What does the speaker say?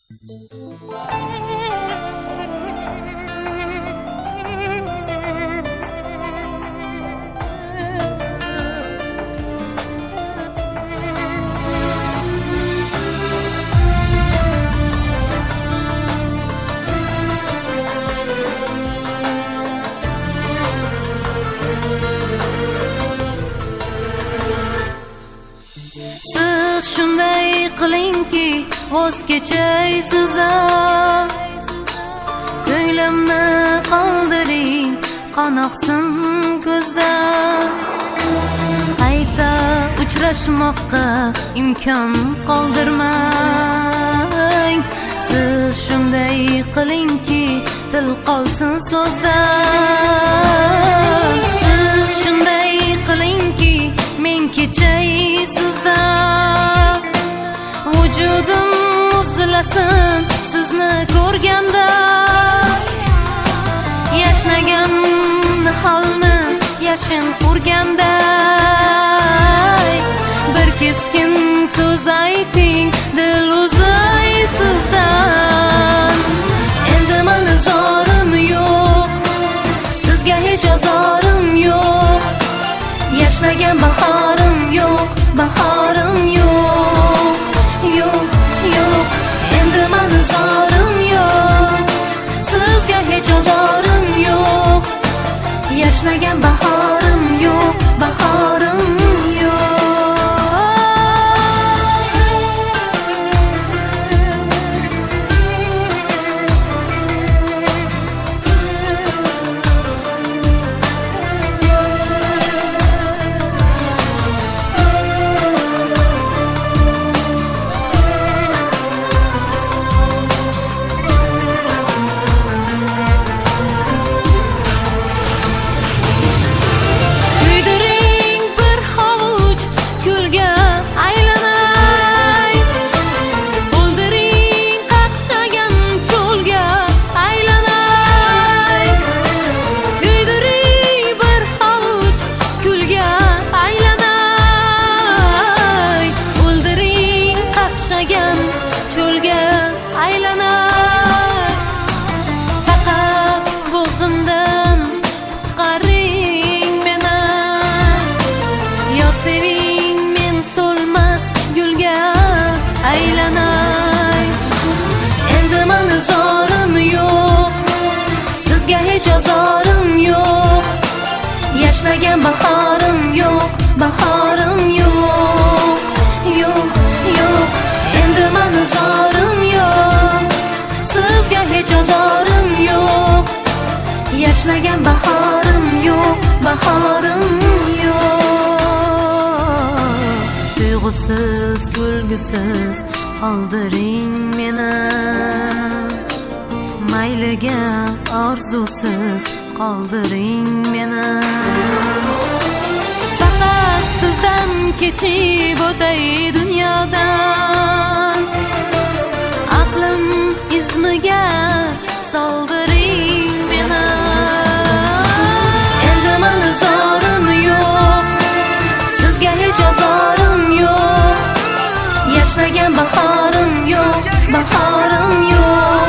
Siz shunday qilingki, voz kechay sizdan. Ko'nglimni qoldiring, qanoqsin ko'zda. Qayta uchrashmoqqa imkon qoldirmang. Siz shunday qilingki, til qolsin so'zda. Siz shunday qilingki, men kechay sizdan. Vujudim muzlasin sizni ko'rganda. Yashnagan holni yashin urganda. Bir keskin so'z ayting, dil uzay sizdan. Endi mani zorim yo'q, sizga hech ozorim yo'q. Yashnagan bahorim yo'q, bahorim yo'q. Yo'q, yo'q, endi mani zorim yo'q, sizga hech ozorim yo'q. Yashnagan bahorim yo'q, bahorim yo'q. Yashnagan bahorim yo'q, bahorim yo'q. Yo'q, yo'q, endi mani zorim yo'q, sizga hech ozorim yo'q. Yashnagan bahorim yo'q, bahorim yo'q. Tuyg'usiz, kulgusiz qoldiring meni. Mayliga orzusiz qoldiring meni. Faqat sizdan kechib o'tay dunyodan. Aqlim izmiga soldiring meni. Endi mani zorim yo'q, sizga hech ozorim yo'q. Yashnagan bahorim yo'q, bahorim yo'q.